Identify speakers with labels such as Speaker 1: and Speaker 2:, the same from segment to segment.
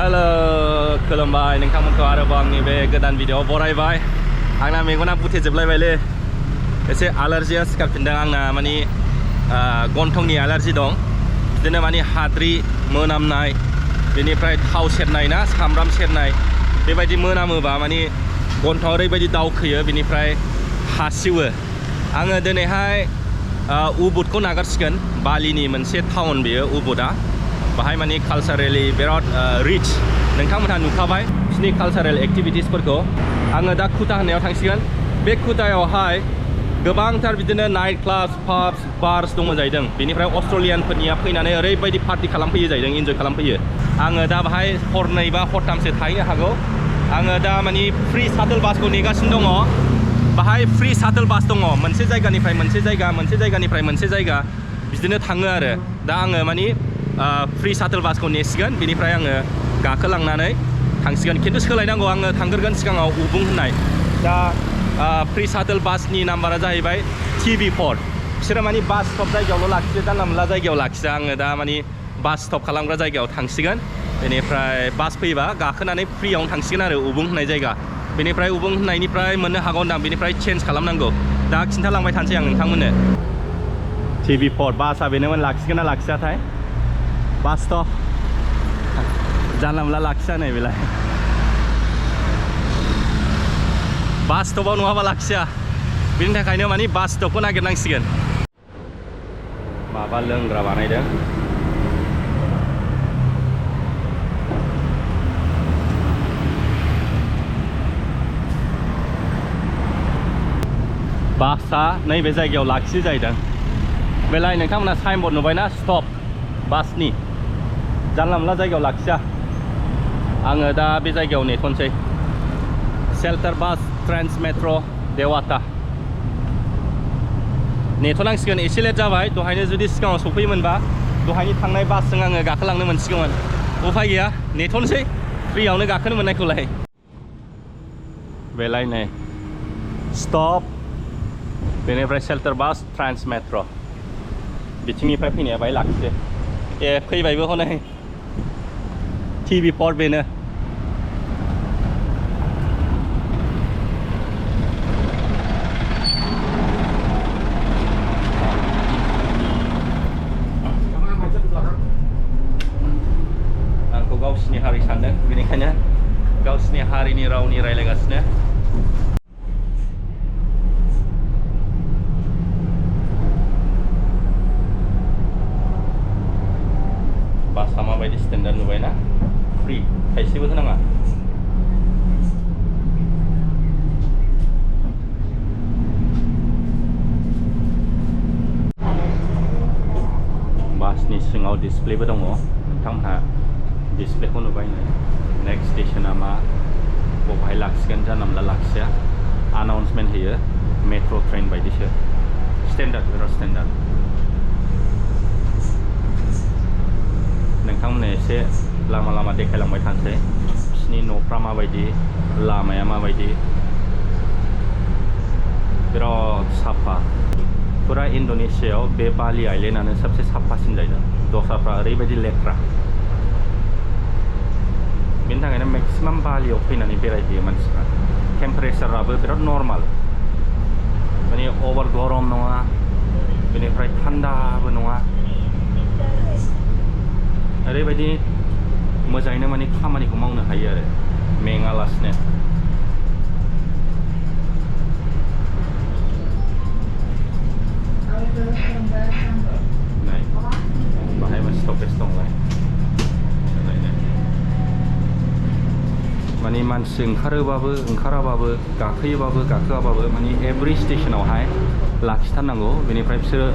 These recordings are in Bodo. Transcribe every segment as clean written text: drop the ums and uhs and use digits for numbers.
Speaker 1: हेलो खुलुमबाय नोंथांमोनखौ आरोबाव आंनि बे गोदान भिडिअ बरायबाय आंना मेगना बुथेजोबलायबायलै एसे एलार्जिया सिखारफिनदों आंना माने गन्थंनि एलार्जि दं बिदिनो माने हाद्रि मोनामनाय बेनिफ्राय थाव सेरनाय ना सामब्राम सेरनाय बेबायदि मोनामोबा माने गन्थंआव ओरैबायदि दावखोयो बेनिफ्राय हासिवो आङो दिनैहाय उबुडखौ नागारसिगोन बालिनि मोनसे टाउन बेयो उबुडा बाहाय माने कालचारेलि बिराद रिच नोंथांमोनहा नुखाबाय बिसिनि कालचारेल एक्टिभिटिसफोरखौ आङो दा कुटा होननायाव थांसिगोन बे कुटायावहाय गोबांथार बिदिनो नाइट क्लाब्स पाब्स बार्स दङ जाहैदों बेनिफ्राय अस्ट्रेलियानफोरनिया फैनानै ओरैबायदि पार्टि खालामफैयो जाहैदों इन्जय खालामफैयो आङो दा बाहाय हरनै बा हरथामसो थाहैनो हागौ आङो दा माने फ्रि शाटल बासखौ नेगासिनो दङ बाहाय फ्रि शाटल बास दङ मोनसे जायगानिफ्राय मोनसे जायगा मोनसे जायगानिफ्राय मोनसे जायगा बिदिनो थाङो आरो दा आङो माने फ्रि शाटल बासखौ नेसिगोन बेनिफ्राय आङो गाखोलांनानै थांसिगोन खिन्थु सोलायनांगौ आङो थांग्रोगोन सिगाङाव उबुं होननाय दा फ्रि शाटल बासनि नाम्बारा जाहैबाय TV4 बिसोरो माने बास स्टप जायगायावल' लाखियो जानला मोनला जायगायाव लाखिया आङो दा माने बास स्टप खालामग्रा जायगायाव थांसिगोन बेनिफ्राय बास फैबा गाखोनानै फ्रियावनो थांसिगोन आरो उबुं होननाय जायगा बेनिफ्राय उबुं होननायनिफ्राय मोननो हागौ होनदां बेनिफ्राय चेन्ज खालामनांगौ दा खिन्थालांबाय थानोसै आं नोंथांमोननो TV4 बासआ बेनोमोन लाखिगोन ना लाखियाथाय बास स्टप जानला मोनला लाखिया नै बेलाय बास स्टपआव नङाबा लाखिया बेनि थाखायनो माने बास स्टपखौ नागिरनांसिगोन माबा लोंग्रा बानायदों बासआ नैबे जायगायाव लाखियो जाहैदों बेलाय नोंथांमोना साइन बर्ड नुबायना स्टप बासनि जानला मोनला जायगायाव लाखिया आङो दा बे जायगायाव नेथ'नोसै शेल्टार बास ट्रेन्स मेट्र' देवाता नेथ'नांसिगोन एसे लेट जाबाय दहायनो जुदि सिगाङाव सफैयोमोनबा दहायनि थांनाय बासजों आङो गाखोलांनो मोनसिगौमोन उफाय गैया नेथ'नोसै फ्रियावनो गाखोनो मोननायखौलाय बेलाय नै स्टप बेनिफ्राय शेल्टार बास ट्रेन्स मेट्र' बिथिंनिफ्राय फैनाया बाहाय लाखियो ए फैबायबो हनै TV4 बेनो आंखौ गावसिनि हारि सानदों बेनिखायनो गावसिनि हारिनि रावनि रायलायगासिनो बासआ माबायदि स्टेन्डार्ड नुबायना फ्रि थाइसेबो होनाङा बासनि सिङाव डिसप्लेबो दङ नोंथांमोनहा डिसप्लेखौ नुबाय नेक्स्ट स्टेशना मा बबेहाय लाखिगोन जानला मोनला लाखिया आनाउन्समेन्ट होयो मेट्र' ट्रेन बायदिसो स्टेन्डार्ड बिराद स्टेन्डार्ड नोंथांमोननो एसे लामा लामा देखायलांबाय थानोसै बिसिनि न'फ्रा माबायदि लामाया माबायदि बिराद साफा फुरा इन्ड'नेसियायाव बे बालि आइलेण्डआनो सबसे साफासिन जायगा दस्राफ्रा ओरैबायदि लेथ्रा बेनि थाखायनो मेक्सिमाम बालियाव फैनानै बेरायहैयो मानसिफ्रा टेम्पारेचाराबो बिराद नर्माल माने अभार गरम नङा बेनिफ्राय थान्दाबो नङा ओरैबायदि मोजाङैनो माने खामानिखौ मावनो हायो आरो मेङालासिनो नै बाहायबो स्टपेज दंलाय माने मानसि ओंखारोबाबो ओंखाराबाबो गाखोयोबाबो गाखोआबाबो माने एभरि स्टेशनावहाय लाखिथारनांगौ बेनिफ्राय बिसोरो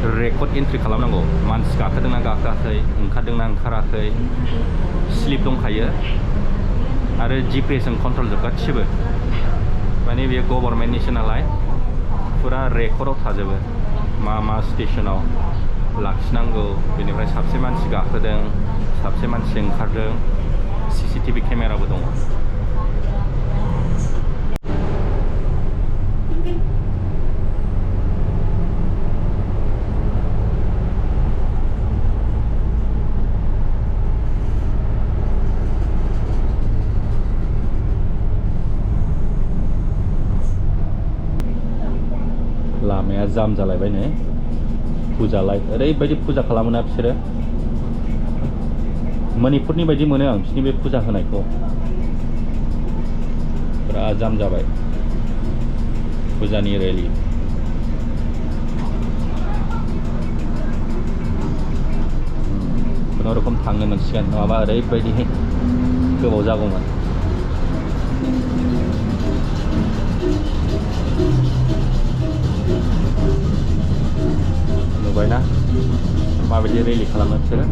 Speaker 1: रेकर्ड एन्ट्रि खालामनांगौ मानसि गाखोदोंना गाखोआखै ओंखारदोंना ओंखाराखै स्लिप दंखायो आरो GPS जों कन्ट्रल जोब गासिबो माने बेयो गभर्नमेन्टनिसो नालाय फुरा रेकर्डआव थाजोबो मा मा स्टेशनाव लाखिनांगौ बेनिफ्राय साबसे मानसि गाखोदों साबसे मानसि ओंखारदों CCTV केमेराबो दङ जाम जालायबाय नै फुजालाय ओरैबायदि फुजा खालामोना बिसोरो मणिपुरनि बायदि मोनो आं बिसोरनि बे फुजा होनायखौ बिराद जाम जाबाय फुजानि रेलि खुनुरुखुम थांनो मोनसिगोन नङाबा ओरैबायदि गोबाव जागौमोन नुबायना माबायदि रेलि खालामो बिसोरो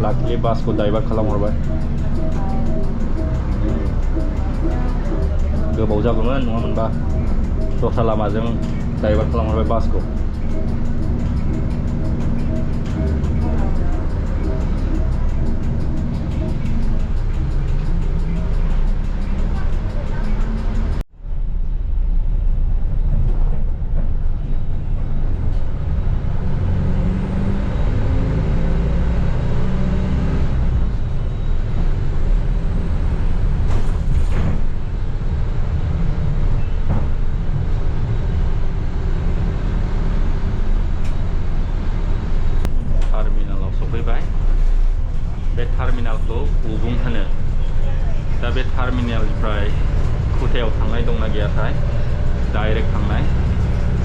Speaker 1: लाखिलि बासखौ डाइभार्ट खालामहरबाय गोबाव जागौमोन नङामोनबा दस्रा लामाजों डाइभार्ट खालामहरबाय बासखौ बे टार्मिनालखौ उबुं होनो दा बे टार्मिनालनिफ्राय कुटायाव थांनाय दंना गैयाथाय डाइरेक्ट थांनाय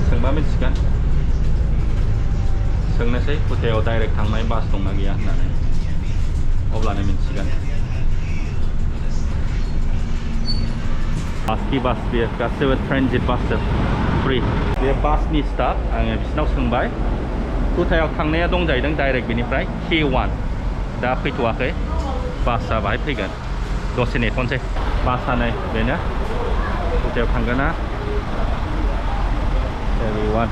Speaker 1: सोंबा मिथिगोन सोंनोसै कुटायाव डाइरेक्ट थांनाय बास दंना गैया होननानै अब्लानो मिथिगोन बासखि बास बेयो गासैबो ट्रेन्जिट बासजों फ्रि बे बासनि स्टाफ आङो बिसिनाव सोंबाय कुटायाव थांनाया दं जाहैदों डाइरेक्ट बेनिफ्राय K1 दा फैथ'वाखै बासआ बाहाय फैगोन दसे नेथ'नोसै बासआ नै बेनो कुटायाव थांगोन ना K1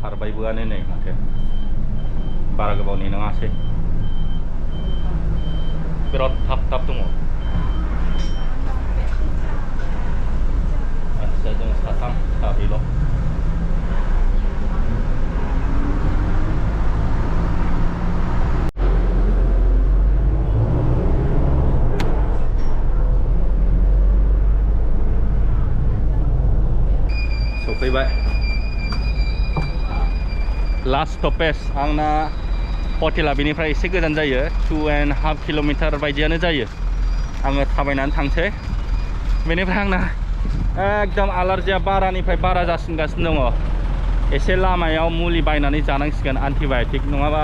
Speaker 1: खारबायबोआनो नै माथो बारा गोबाव नेनाङासै बिराद थाब थाब दङ आदसा जों साथाम साब्रैल' सफैबाय लास्ट स्टपेज आंना हटेला बेनिफ्राय एसे गोजान जायो 2.5 किल'मिटार बायदियानो जायो आङो थाबायनानै थांसै बेनिफ्राय आंना एकदम एलार्जिया बारानिफ्राय बारा जासिनगासिनो दङ एसे लामायाव मुलि बायनानै जानांसिगोन एन्टिबाय'टिक नङाबा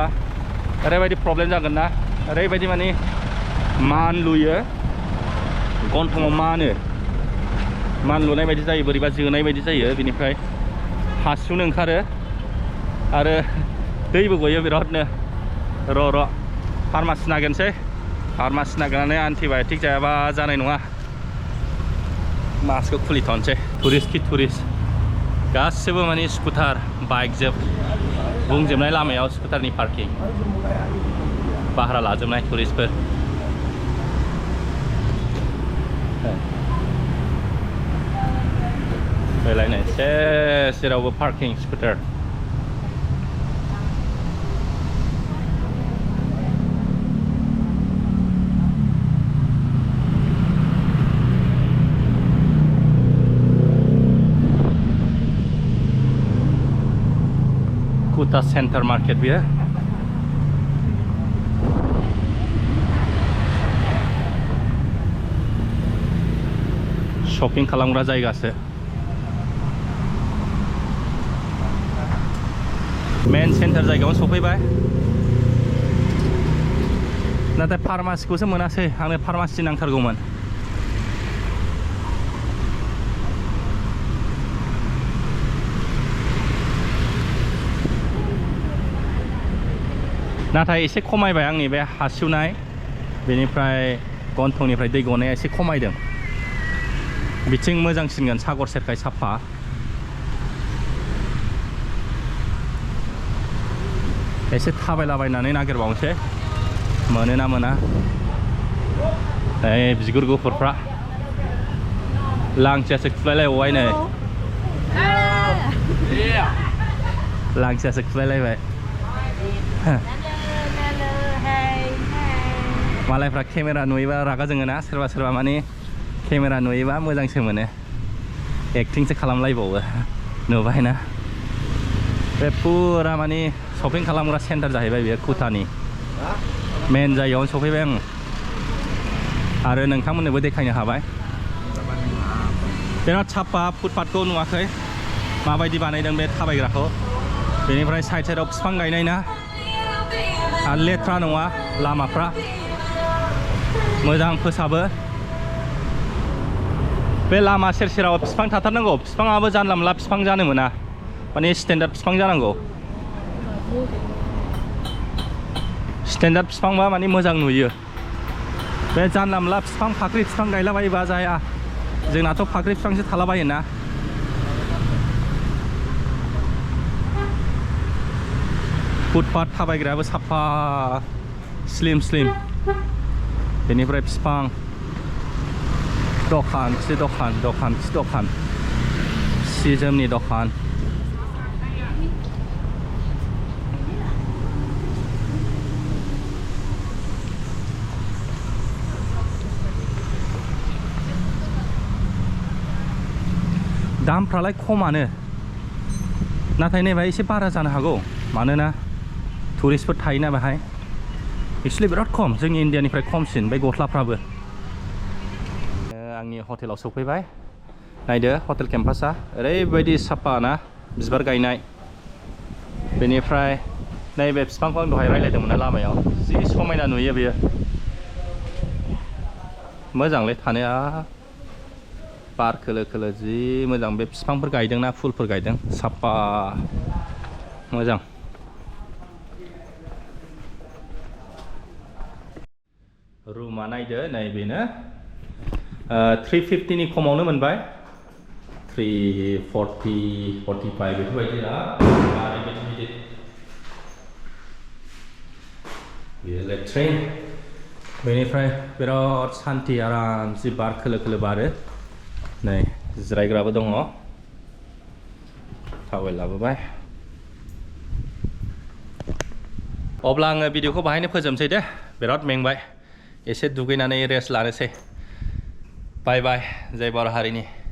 Speaker 1: ओरैबायदि प्रब्लेम जागोन ना ओरैबायदि माने मानलुयो गन्थङाव मानलुनाय बायदि जायो बोरैबा जोनाय बायदि जायो बेनिफ्राय हासुनो ओंखारो आरो दैबो गयो बिरादनो र' फार्मासि नागिरनोसै फार्मासि नागिरनानै एन्टिबाय'टिक जायाबा जानाय नङा मास्कखौ खुलिथ'नोसै टुरिस्ट कि टुरिस्ट गासिबो माने स्कुटार बाइक जोब बुंजोबनाय लामायाव स्कुटारनि पार्किं भारा लाजोबनाय टुरिस्टफोर बेलायनाय जेरावबो parking scooter Kuta Center Market बियो शपिं खालामग्रा जायगासो मेन सेन्टार जायगायावनो सफैबाय नाथाय फार्मासिखौसो मोनासै आंनो फार्मासि नांथारगौमोन नाथाय एसे खमायबाय आंनि बे हासुनाय बेनिफ्राय गन्थंनिफ्राय दै गनाया एसे खमायदों बिथिं मोजांसिनगोन सागर सेरखाय साफा एसे थाबायलाबायनानै नागिरबावनोसै मोनो ना मोना बिगुर गुफुरफ्रा Langsia seksuelle way này. Langsia seksuelle vậy. मालायफ्रा केमेरा नुयोबा रागा जोङो ना सोरबा सोरबा माने केमेरा नुयोबा मोजांसो मोनो एक्टिंसो खालामलायबावो नुबाय ना बे पुरा माने शपिं खालामग्रा सेन्टार जाहैबाय बेयो कुटानि मेन जायगायावनो सफैबाय आं आरो नोंथांमोननोबो देखायनो हाबाय बिराद साफा फुटपाथखौ नुवाखै माबायदि बानायदों बे थाबायग्राखौ बेनिफ्राय साइड साइडआव बिफां गायनाय ना आरो लेथ्रा नङा लामाफ्रा मोजां फोसाबो बे लामा सेर सेराव बिफां थाथारनांगौ बिफाङाबो जानला मोनला बिफां जानो मोना माने स्टेन्डार्ड बिफां जानांगौ स्टेन्डार्ड बिफांबा माने मोजां नुयो बे जानला मोनला बिफां फाख्रि बिफां गायलाबायोबा जाया जोंनाथ' फाख्रि बिफांसो थालाबायोना फुटपाथ थाबायग्रायाबो साफा स्लिम स्लिम बेनिफ्राय बिफां दखान सि जोमनि दखान दामफ्रालाय खमानो नाथाय नैबेहाय एसे बारा जानो हागौ मानोना टुरिस्टफोर थायोना बेहाय एक्चुअली बिराद खम जोंनि इन्डियानिफ्राय खमसिन बे गस्लाफ्राबो आंनि हटेलाव सफैबाय नायदो हटेल केम्पासआ ओरैबायदि साफा ना बिबार गायनाय बेनिफ्राय नैबे बिफांखौ आं दहाय रायलायदोंमोन ना लामायाव जि समायना नुयो बेयो मोजांलै थानो बार खोलो खोलो जि मोजां बे बिफांफोर गायदोंना फुलफोर गायदों साफा मोजां रुमा नायदो नैबेनो 350 नि खमावनो मोनबाय 340 45 बेफोरबायदि ना बेयो लेट्रिन बेनिफ्राय बिराद सान्थि आराम जि बार खोलो खोलो बारो नै जिरायग्राबो दङ टावेल लाबोबाय अब्ला आङो भिडिअखौ बाहायनो फोजोबसै दे बिराद मेंबाय एसे दुगैनानै रेस्ट लानोसै बाय बाय जय बर' हारिनि